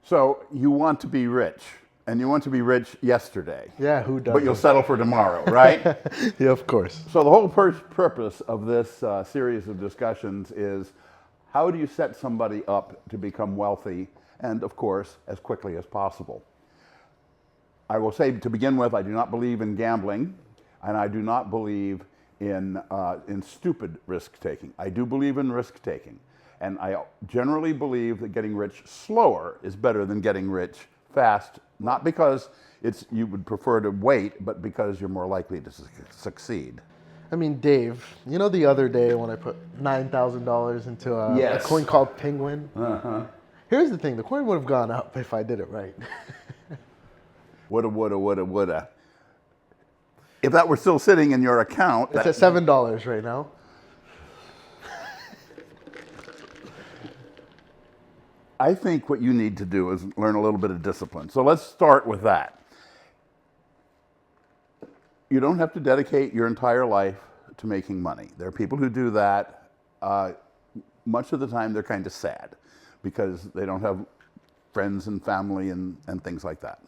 So you want to be rich, and you want to be rich yesterday. Yeah, who doesn't? But you'll settle for tomorrow, right? Yeah, of course. So the whole purpose of this series of discussions is how do you set somebody up to become wealthy, and of course, as quickly as possible. I will say to begin with, I do not believe in gambling, and I do not believe in stupid risk taking. I do believe in risk taking, and I generally believe that getting rich slower is better than getting rich fast. Not because you would prefer to wait, but because you're more likely to succeed. I mean, Dave, you know the other day when I put $9,000 into a Yes. coin called Penguin? Uh-huh. Here's the thing, the coin would have gone up if I did it right. Woulda. If that were still sitting in your account... It's at $7 right now. I think what you need to do is learn a little bit of discipline. So let's start with that. You don't have to dedicate your entire life to making money. There are people who do that. Much of the time they're kind of sad because they don't have friends and family and things like that.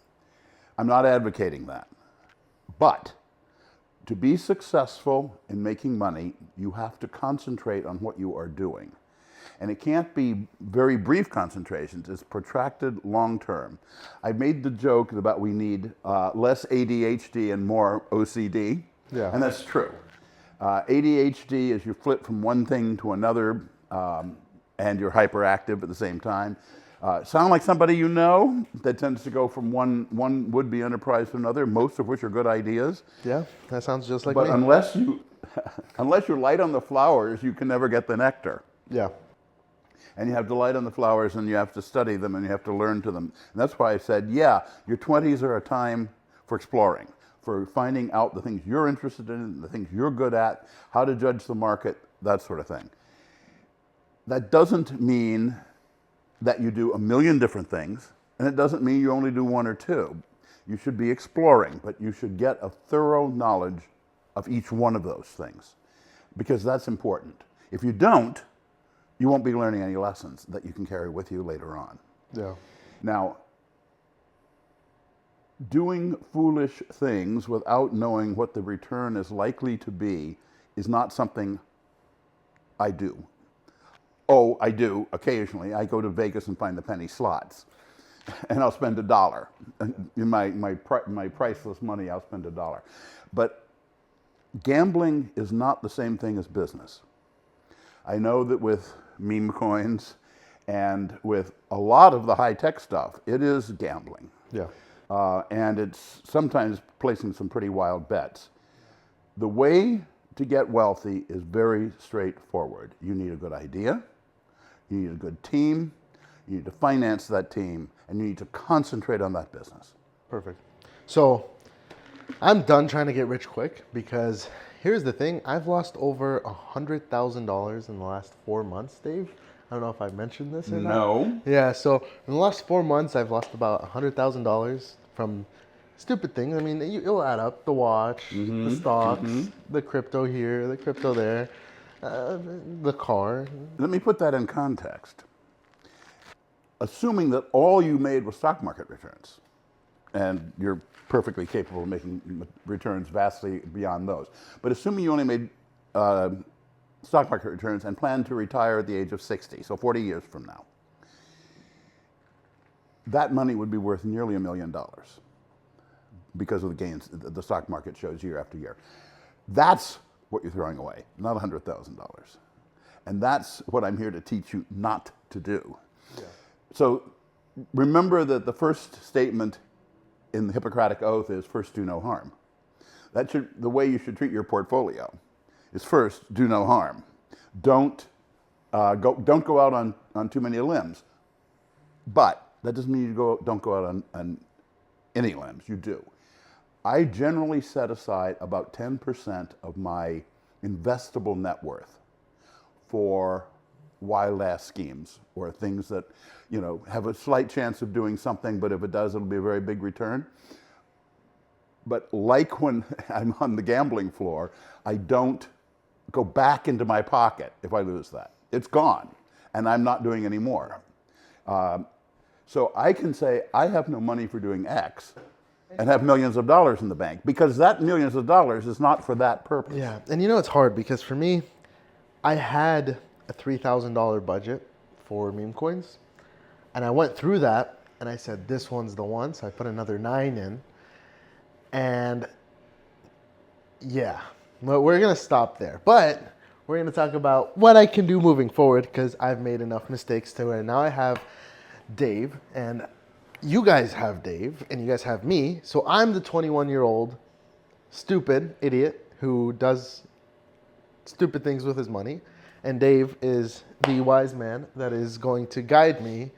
I'm not advocating that. But to be successful in making money, you have to concentrate on what you are doing. And it can't be very brief concentrations. It's protracted long term. I made the joke about we need less ADHD and more OCD. Yeah. And that's true. ADHD is you flip from one thing to another and you're hyperactive at the same time. Sound like somebody you know that tends to go from one would-be enterprise to another, most of which are good ideas. Yeah, that sounds just like but me. unless you're light on the flowers, you can never get the nectar. Yeah. And you have to light on the flowers and you have to study them and you have to learn to them. And that's why I said, yeah, your 20s are a time for exploring, for finding out the things you're interested in, the things you're good at, how to judge the market, that sort of thing. That doesn't mean that you do a million different things, and it doesn't mean you only do one or two. You should be exploring, but you should get a thorough knowledge of each one of those things, because that's important. If you don't, you won't be learning any lessons that you can carry with you later on. Yeah. Now, doing foolish things without knowing what the return is likely to be is not something I do. Oh, I do occasionally. I go to Vegas and find the penny slots, and I'll spend $1. In my priceless money, I'll spend $1. But gambling is not the same thing as business. I know that with meme coins and with a lot of the high-tech stuff, it is gambling. Yeah. And it's sometimes placing some pretty wild bets. The way to get wealthy is very straightforward. You need a good idea. You need a good team, you need to finance that team, and you need to concentrate on that business. Perfect. So I'm done trying to get rich quick because here's the thing. I've lost over $100,000 in the last 4 months, Dave. I don't know if I mentioned this or not. No. Yeah, so in the last 4 months, I've lost about $100,000 from stupid things. I mean, it'll add up. The watch, the stocks, the crypto here, the crypto there. The car. Let me put that in context. Assuming that all you made was stock market returns, and you're perfectly capable of making returns vastly beyond those, but assuming you only made stock market returns and plan to retire at the age of 60, so 40 years from now, that money would be worth nearly $1 million because of the gains the stock market shows year after year. That's what you're throwing away, not $100,000. And that's what I'm here to teach you not to do. Yeah. So remember that the first statement in the Hippocratic Oath is first do no harm. The way you should treat your portfolio is first do no harm. Don't go out on too many limbs. But that doesn't mean don't go out on any limbs. You do. I generally set aside about 10% of my investable net worth for wild ass schemes or things that, have a slight chance of doing something, but if it does, it'll be a very big return. But like when I'm on the gambling floor, I don't go back into my pocket if I lose that. It's gone, and I'm not doing any more. So I can say, I have no money for doing X and have millions of dollars in the bank because that millions of dollars is not for that purpose. Yeah, and you know it's hard because for me, I had a $3,000 budget for meme coins, and I went through that and I said, this one's the one. So I put another 9 in, and yeah, well, we're gonna stop there. But we're gonna talk about what I can do moving forward because I've made enough mistakes to where now I have Dave, and you guys have Dave, and you guys have me. So I'm the 21-year-old stupid idiot who does stupid things with his money, and Dave is the wise man that is going to guide me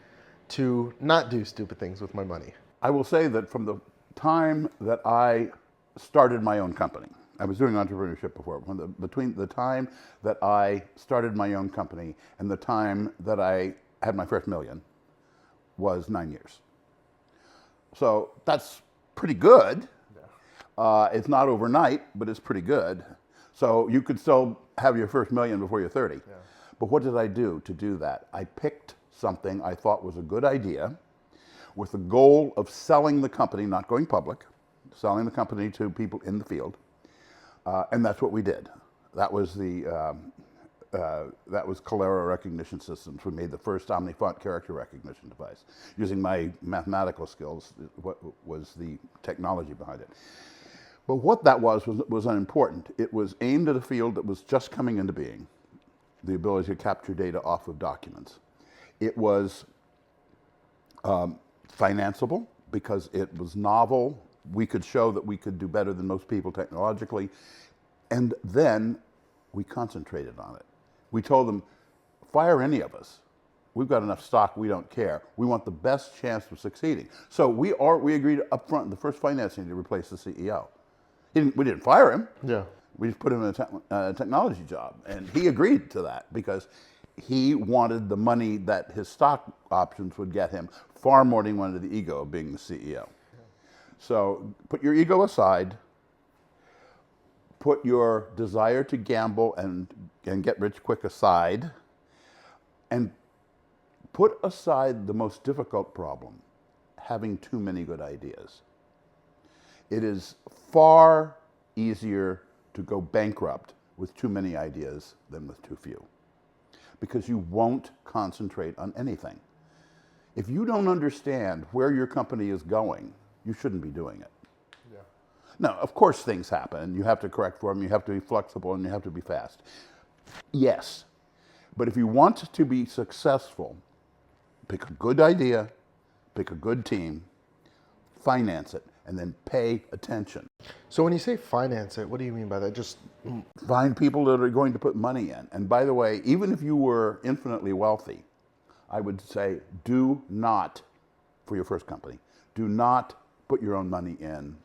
to not do stupid things with my money. I will say that from the time that I started my own company, I was doing entrepreneurship before, between the time that I started my own company and the time that I had my first million was 9 years. So that's pretty good. It's not overnight, but it's pretty good. So you could still have your first million before you're 30. Yeah. But what did I do to do that? I picked something I thought was a good idea with the goal of selling the company, not going public, selling the company to people in the field. And that's what we did. That was Calera Recognition Systems. We made the first omnifont character recognition device. Using my mathematical skills, what was the technology behind it. But what that was unimportant. It was aimed at a field that was just coming into being, the ability to capture data off of documents. It was financeable because it was novel. We could show that we could do better than most people technologically. And then we concentrated on it. We told them, fire any of us. We've got enough stock, we don't care. We want the best chance of succeeding. So we agreed up front in the first financing to replace the CEO. We didn't fire him. Yeah. We just put him in a technology job. And he agreed to that because he wanted the money that his stock options would get him far more than he wanted the ego of being the CEO. Yeah. So put your ego aside, put your desire to gamble and get rich quick aside, and put aside the most difficult problem, having too many good ideas. It is far easier to go bankrupt with too many ideas than with too few, because you won't concentrate on anything. If you don't understand where your company is going, you shouldn't be doing it. Yeah. Now, of course, things happen. You have to correct for them. You have to be flexible, and you have to be fast. Yes, but if you want to be successful, pick a good idea, pick a good team, finance it, and then pay attention. So when you say finance it, what do you mean by that? Just find people that are going to put money in. And by the way, even if you were infinitely wealthy, I would say do not, for your first company, do not put your own money in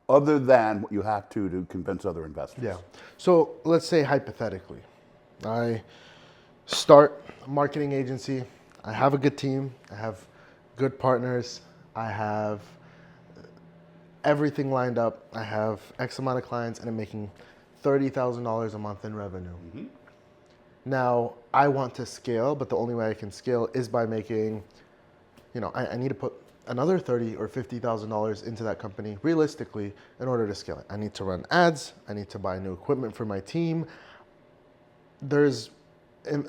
other than what you have to convince other investors. Yeah. So let's say hypothetically, I start a marketing agency. I have a good team. I have good partners. I have everything lined up. I have X amount of clients, and I'm making $30,000 a month in revenue. Mm-hmm. Now, I want to scale, but the only way I can scale is by making, I need to put another $30,000 or $50,000 into that company realistically in order to scale it. I need to run ads. I need to buy new equipment for my team. There's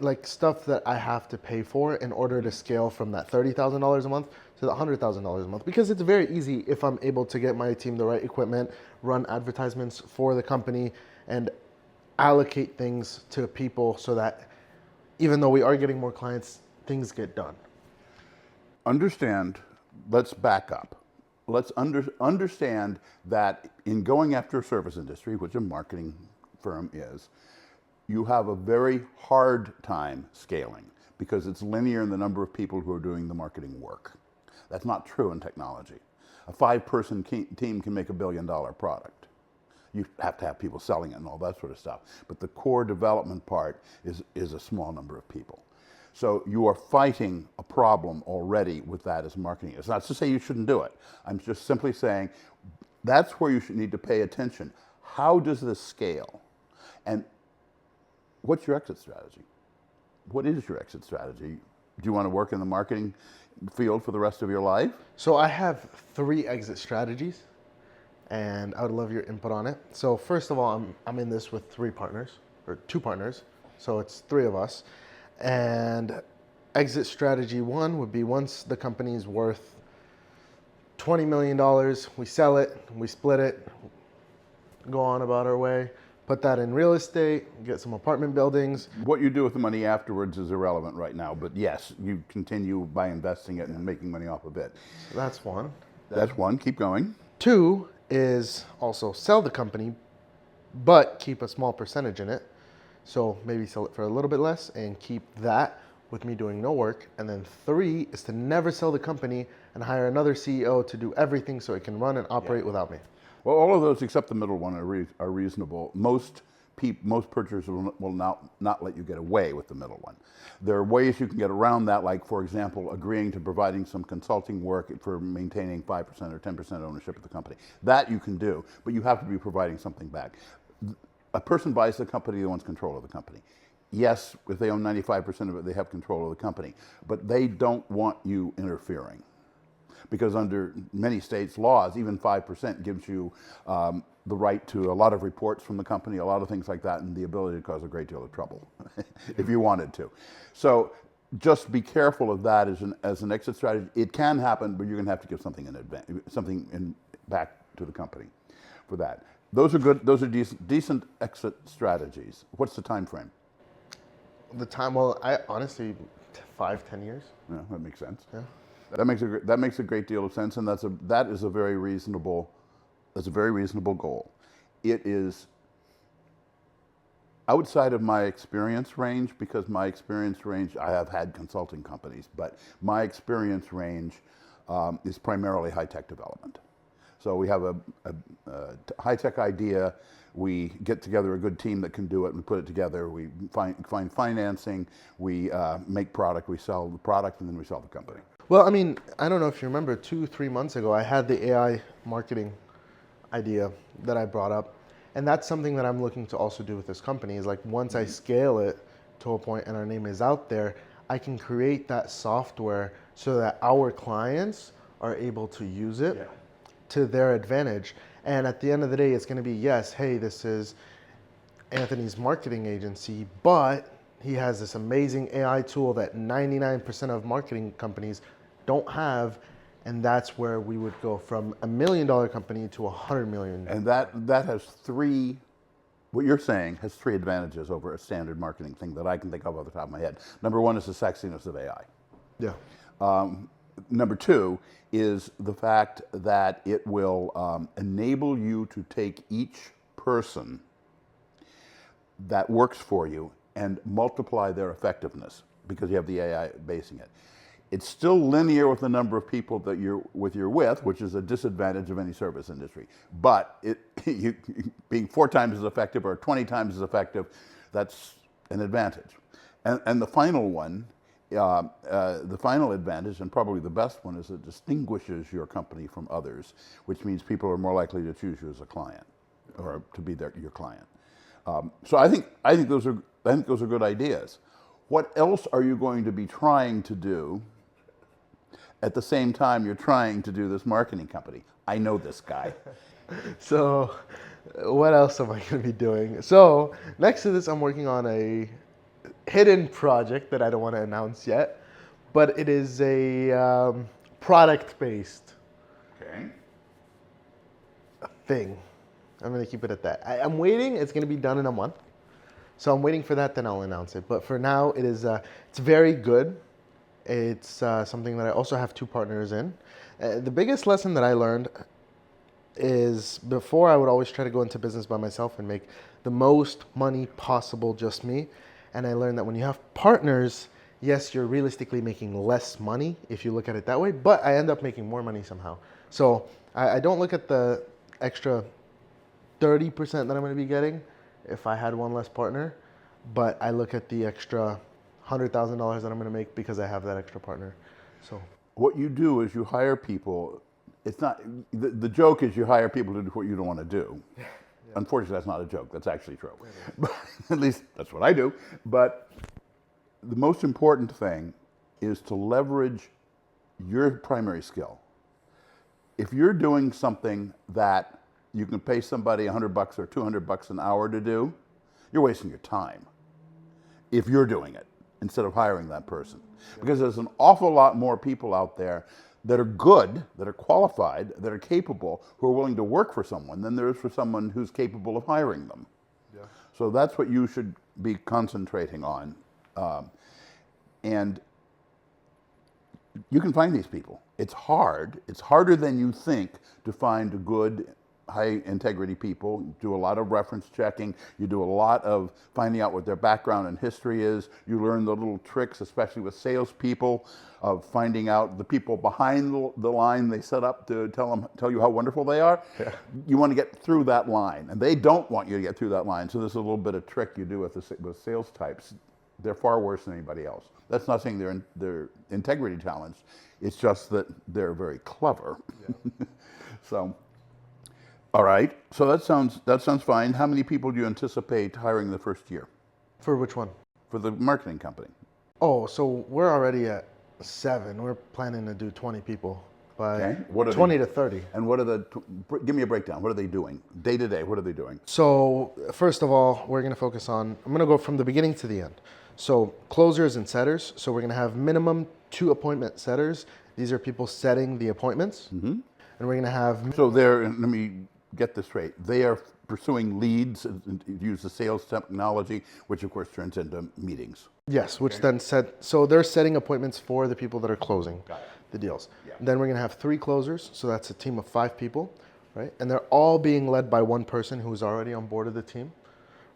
like stuff that I have to pay for in order to scale from that $30,000 a month to the $100,000 a month, because it's very easy if I'm able to get my team the right equipment, run advertisements for the company, and allocate things to people so that even though we are getting more clients, things get done. Understand, let's back up. Let's understand that in going after a service industry, which a marketing firm is, you have a very hard time scaling because it's linear in the number of people who are doing the marketing work. That's not true in technology. A 5-person team can make $1 billion product. You have to have people selling it and all that sort of stuff. But the core development part is a small number of people. So you are fighting a problem already with that as marketing. It's not to say you shouldn't do it. I'm just simply saying that's where you should need to pay attention. How does this scale? And what's your exit strategy? What is your exit strategy? Do you want to work in the marketing field for the rest of your life? So I have 3 exit strategies, and I would love your input on it. So first of all, I'm in this with 3 partners, or 2 partners, so it's 3 of us. And exit strategy 1 would be once the company is worth $20 million, we sell it, we split it, go on about our way, put that in real estate, get some apartment buildings. What you do with the money afterwards is irrelevant right now, but yes, you continue by investing it and making money off of it. That's one. That's one. Keep going. 2 is also sell the company, but keep a small percentage in it. So maybe sell it for a little bit less and keep that with me doing no work. And then 3 is to never sell the company and hire another CEO to do everything so it can run and operate without me. Well, all of those except the middle one are reasonable. Most purchasers will not let you get away with the middle one. There are ways you can get around that, like, for example, agreeing to providing some consulting work for maintaining 5% or 10% ownership of the company. That you can do, but you have to be providing something back. A person buys the company, they want control of the company. Yes, if they own 95% of it, they have control of the company, but they don't want you interfering. Because under many states' laws, even 5% gives you the right to a lot of reports from the company, a lot of things like that, and the ability to cause a great deal of trouble if you wanted to. So just be careful of that as an exit strategy. It can happen, but you're going to have to give something in advance, back to the company for that. Those are good. Those are decent exit strategies. What's the time frame? The time, well, I honestly, 5-10 years. Yeah, that makes sense. Yeah. That makes a great deal of sense, and that is a very reasonable goal. It is outside of my experience range, because my experience range, I have had consulting companies, but my experience range is primarily high-tech development. So we have a high-tech idea. We get together a good team that can do it. We put it together. We find financing. We make product. We sell the product, and then we sell the company. Well, I mean, I don't know if you remember 2-3 months ago, I had the AI marketing idea that I brought up. And that's something that I'm looking to also do with this company is, like, once I scale it to a point and our name is out there, I can create that software so that our clients are able to use it to their advantage. And at the end of the day, it's going to be, yes, hey, this is Anthony's marketing agency, but he has this amazing AI tool that 99% of marketing companies don't have. And that's where we would go from $1 million company to $100 million. And that has what you're saying has 3 advantages over a standard marketing thing that I can think of off the top of my head. Number 1 is the sexiness of AI. Yeah. Number 2 is the fact that it will enable you to take each person that works for you and multiply their effectiveness because you have the AI basing it. It's still linear with the number of people that you're with, which is a disadvantage of any service industry. But being 4 times as effective or 20 times as effective, that's an advantage. And the final one, the final advantage, and probably the best one, is it distinguishes your company from others, which means people are more likely to choose you as a client or to be your client. So I think those are good ideas. What else are you going to be trying to do at the same time you're trying to do this marketing company? I know this guy. So what else am I going to be doing? So next to this, I'm working on a hidden project that I don't want to announce yet, but it is a product-based thing. I'm going to keep it at that. I'm waiting. It's going to be done in a month. So I'm waiting for that, then I'll announce it. But for now, it is it's very good. It's something that I also have 2 partners in. The biggest lesson that I learned is before I would always try to go into business by myself and make the most money possible, just me. And I learned that when you have partners, yes, you're realistically making less money if you look at it that way, but I end up making more money somehow. So I don't look at the extra 30% that I'm going to be getting if I had one less partner, but I look at the extra $100,000 that I'm going to make because I have that extra partner. So what you do is you hire people. It's not the joke is you hire people to do what you don't want to do. Yeah. Unfortunately, that's not a joke. That's actually true. But at least that's what I do. But the most important thing is to leverage your primary skill. If you're doing something that you can pay somebody $100 or $200 an hour to do, you're wasting your time if you're doing it instead of hiring that person. Because there's an awful lot more people out there that are good, that are qualified, that are capable, who are willing to work for someone than there is for someone who's capable of hiring them. Yeah. So that's what you should be concentrating on. And you can find these people. It's hard. It's harder than you think to find good, high integrity people. You do a lot of reference checking. You do a lot of finding out what their background and history is. You learn the little tricks, especially with salespeople, of finding out the people behind the line they set up to tell you how wonderful they are. Yeah. You want to get through that line, and they don't want you to get through that line. So there's a little bit of trick you do with sales types. They're far worse than anybody else. That's not saying they're integrity challenged. It's just that they're very clever. Yeah. So, all right. So that sounds fine. How many people do you anticipate hiring the first year? For which one? For the marketing company. Oh, so we're already at 7. We're planning to do 20 people by okay. What are 20 to 30. And what are give me a breakdown. What are they doing? Day to day, what are they doing? So first of all, we're going to focus on, I'm going to go from the beginning to the end. So closers and setters. So we're going to have minimum 2 appointment setters. These are people setting the appointments. Mm-hmm. And we're going to have... So let me get this straight. They are pursuing leads and use the sales technology, which of course turns into meetings. Yes, which then so they're setting appointments for the people that are closing the deals. Yeah. Then we're going to have 3 closers. So that's a team of 5 people, right? And they're all being led by one person who's already on board of the team.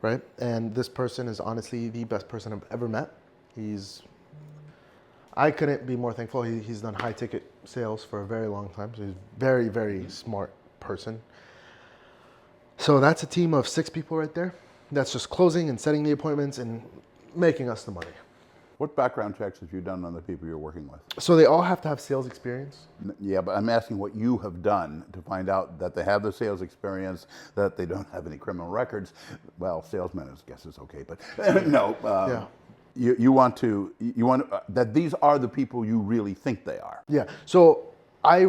Right? And this person is honestly the best person I've ever met. I couldn't be more thankful. He's done high ticket sales for a very long time. So he's a very, very smart person. So that's a team of 6 people right there. That's just closing and setting the appointments and making us the money. What background checks have you done on the people you're working with? So they all have to have sales experience? Yeah, but I'm asking what you have done to find out that they have the sales experience, that they don't have any criminal records. Well, salesmen, I guess is okay, but no. Yeah. You want that these are the people you really think they are. Yeah. So I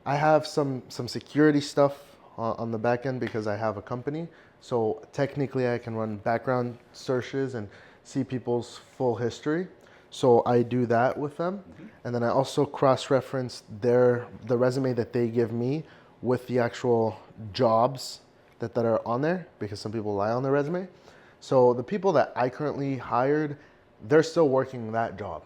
have some security stuff on the back end because I have a company. So technically I can run background searches and see people's full history. So I do that with them. Mm-hmm. And then I also cross-reference the resume that they give me with the actual jobs that are on there, because some people lie on their resume. So the people that I currently hired, they're still working that job.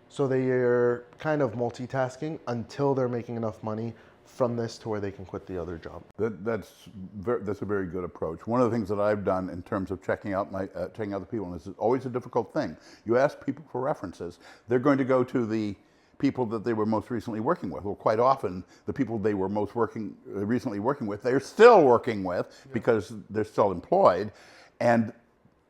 So they are kind of multitasking until they're making enough money from this to where they can quit the other job. That's a very good approach. One of the things that I've done in terms of checking out the people, and this is always a difficult thing. You ask people for references, they're going to go to the people that they were most recently working with. Well, quite often, the people they were most recently working with, they're still working with because they're still employed. And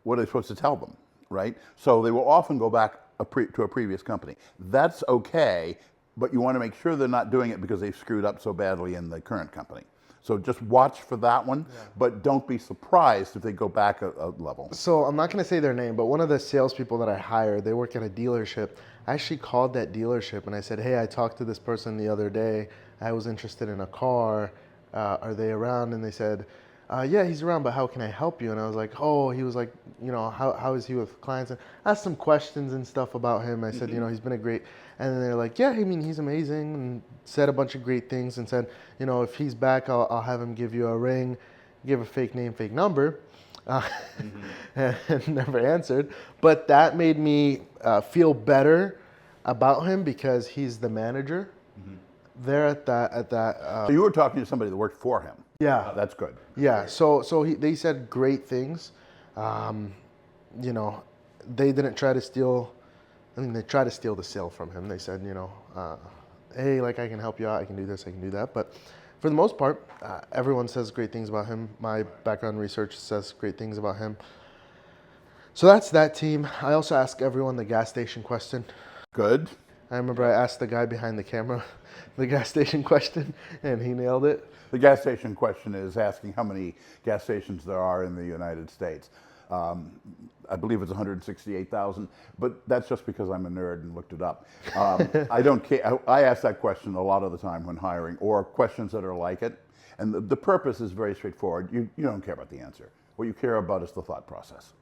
what are they supposed to tell them, right? So they will often go back to a previous company. That's okay, but you want to make sure they're not doing it because they've screwed up so badly in the current company. So just watch for that one, but don't be surprised if they go back a level. So I'm not going to say their name, but one of the salespeople that I hired, they work at a dealership. I actually called that dealership and I said, hey, I talked to this person the other day. I was interested in a car. Are they around? And they said, yeah, he's around, but how can I help you? And I was like, oh, he was like, how is he with clients? And I asked some questions and stuff about him. I said, he's been a great, and then they're like, yeah, I mean, he's amazing, and said a bunch of great things and said, if he's back, I'll have him give you a ring, give a fake name, fake number, and never answered. But that made me feel better about him because he's the manager there at that. So you were talking to somebody that worked for him. Yeah. That's good. Yeah. So they said great things. They didn't try to steal. I mean, they tried to steal the sale from him. They said, hey, like I can help you out. I can do this. I can do that. But for the most part, everyone says great things about him. My background research says great things about him. So that's that team. I also ask everyone the gas station question. Good. I remember I asked the guy behind the camera the gas station question, and he nailed it. The gas station question is asking how many gas stations there are in the United States. I believe it's 168,000, but that's just because I'm a nerd and looked it up. I don't care. I ask that question a lot of the time when hiring, or questions that are like it. And the purpose is very straightforward. You don't care about the answer. What you care about is the thought process.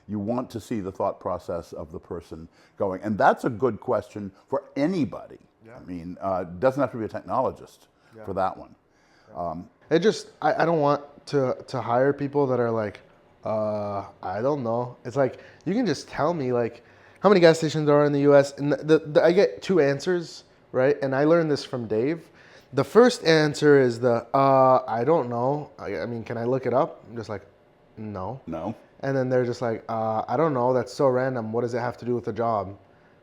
You want to see the thought process of the person going. And that's a good question for anybody. Yeah. I mean, it doesn't have to be a technologist for that one. It just, I don't want to hire people that are like, I don't know. It's like, you can just tell me like how many gas stations there are in the US, and I get two answers, right? And I learned this from Dave. The first answer is I don't know. I mean, can I look it up? I'm just like, no. No. And then they're just like, I don't know. That's so random. What does it have to do with the job?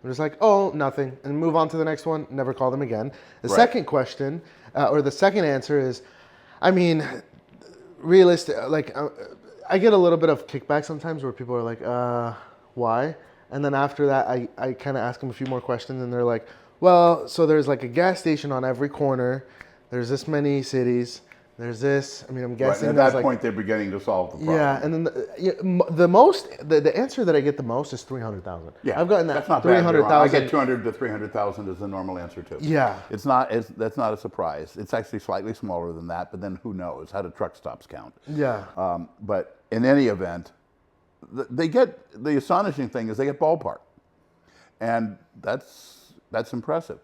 I'm just like, oh, nothing. And move on to the next one. Never call them again. The second question, or the second answer is, I mean, realistic. Like, I get a little bit of kickback sometimes where people are like, why? And then after that, I kind of ask them a few more questions, and they're like, well, so there's like a gas station on every corner. There's this many cities. There's this. I mean, I'm guessing. Right. At that point, they're beginning to solve the problem. Yeah, and then the answer that I get the most is 300,000. Yeah, I've gotten that. That's not 300,000. I get 200 to 300,000 is the normal answer too. Yeah, that's not a surprise. It's actually slightly smaller than that, but then who knows? How do truck stops count? Yeah. But in any event, the astonishing thing is they get ballpark, and that's impressive.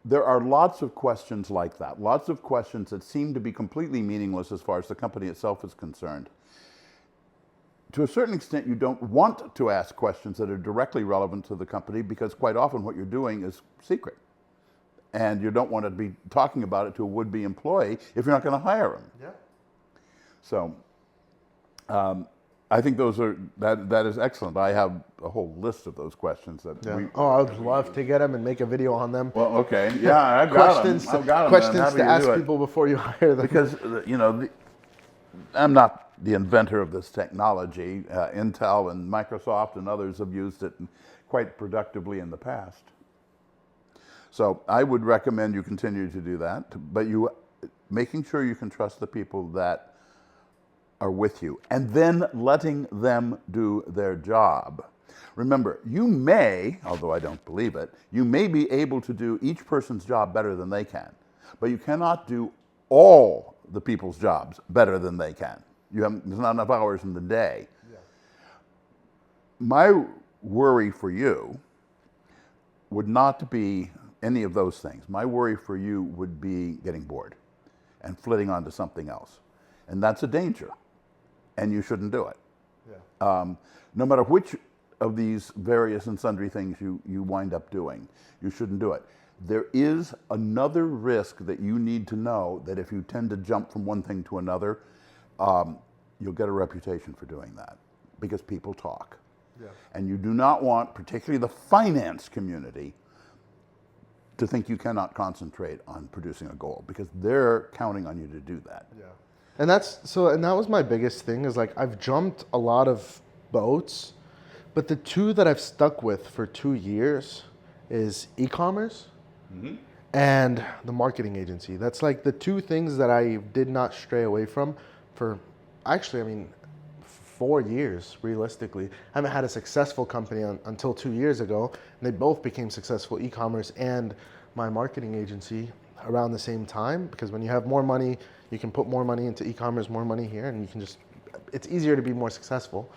There are lots of questions like that, lots of questions that seem to be completely meaningless as far as the company itself is concerned. To a certain extent, you don't want to ask questions that are directly relevant to the company, because quite often what you're doing is secret. And you don't want to be talking about it to a would-be employee if you're not going to hire them. Yeah. So I think that is excellent. I have a whole list of those questions that I'd love to get them and make a video on them. Well, okay. Yeah, I've got questions them. I've got them. Questions to ask people before you hire them. Because, I'm not the inventor of this technology. Intel and Microsoft and others have used it quite productively in the past. So I would recommend you continue to do that, but making sure you can trust the people that are with you, and then letting them do their job. Remember, you may, although I don't believe it, you may be able to do each person's job better than they can, but you cannot do all the people's jobs better than they can. There's not enough hours in the day. Yeah. My worry for you would not be any of those things. My worry for you would be getting bored and flitting onto something else. And that's a danger. And you shouldn't do it. Yeah. No matter which of these various and sundry things you wind up doing, you shouldn't do it. There is another risk that you need to know, that if you tend to jump from one thing to another, you'll get a reputation for doing that, because people talk. Yeah. And you do not want, particularly the finance community, to think you cannot concentrate on producing a goal, because they're counting on you to do that. Yeah. And that was my biggest thing, is like, I've jumped a lot of boats, but the two that I've stuck with for 2 years is e-commerce and the marketing agency. That's like the two things that I did not stray away from for, actually, 4 years, realistically. I haven't had a successful company until 2 years ago, and they both became successful, e-commerce and my marketing agency, around the same time, because when you have more money, you can put more money into e-commerce, more money here, and you can it's easier to be more successful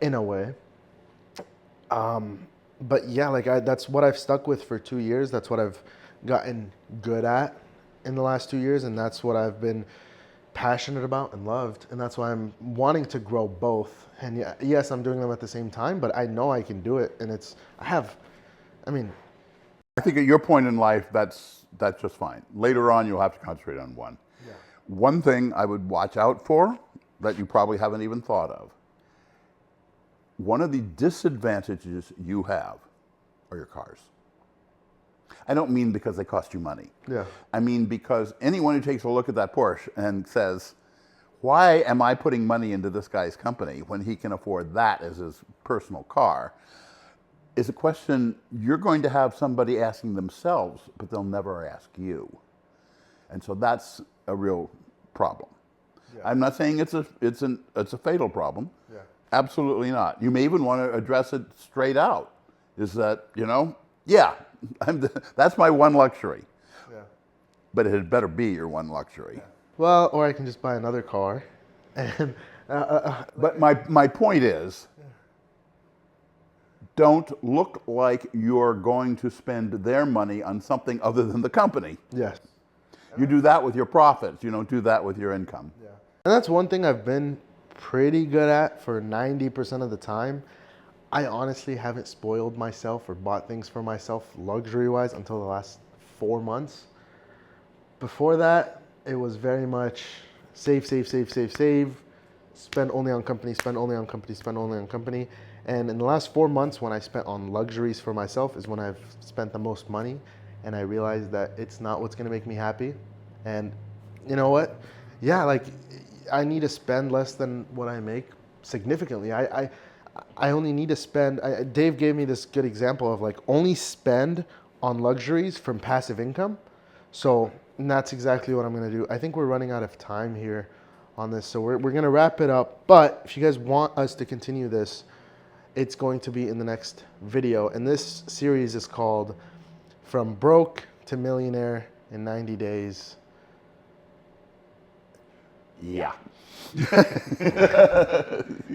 in a way. But yeah, like that's what I've stuck with for 2 years. That's what I've gotten good at in the last 2 years, and that's what I've been passionate about and loved, and that's why I'm wanting to grow both. And yes, I'm doing them at the same time, but I know I can do it, and I think at your point in life, that's just fine. Later on, you'll have to concentrate on one. Yeah. One thing I would watch out for that you probably haven't even thought of. One of the disadvantages you have are your cars. I don't mean because they cost you money. Yeah. I mean because anyone who takes a look at that Porsche and says, why am I putting money into this guy's company when he can afford that as his personal car, is a question you're going to have somebody asking themselves, but they'll never ask you. And so that's a real problem. Yeah. I'm not saying it's a fatal problem. Yeah. Absolutely not. You may even want to address it straight out. Is that, yeah, that's my one luxury. Yeah. But it had better be your one luxury. Yeah. Well, or I can just buy another car. And But my point is, don't look like you're going to spend their money on something other than the company. yes. You do that with your profits. You don't do that with your income. Yeah. And that's one thing I've been pretty good at for 90% of the time. I honestly haven't spoiled myself or bought things for myself luxury-wise until the last 4 months. Before that, it was very much save, spend only on company, spend only on company, spend only on company. And in the last 4 months, when I spent on luxuries for myself is when I've spent the most money. And I realized that it's not what's going to make me happy. And you know what? Yeah, like I need to spend less than what I make significantly. I only need to spend, Dave gave me this good example of like only spend on luxuries from passive income. So that's exactly what I'm going to do. I think we're running out of time here on this. So we're going to wrap it up. But if you guys want us to continue this, it's going to be in the next video. And this series is called From Broke to Millionaire in 90 Days. Yeah.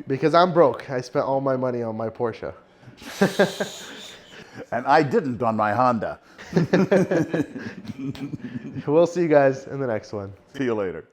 Because I'm broke. I spent all my money on my Porsche. And I didn't on my Honda. We'll see you guys in the next one. See you later.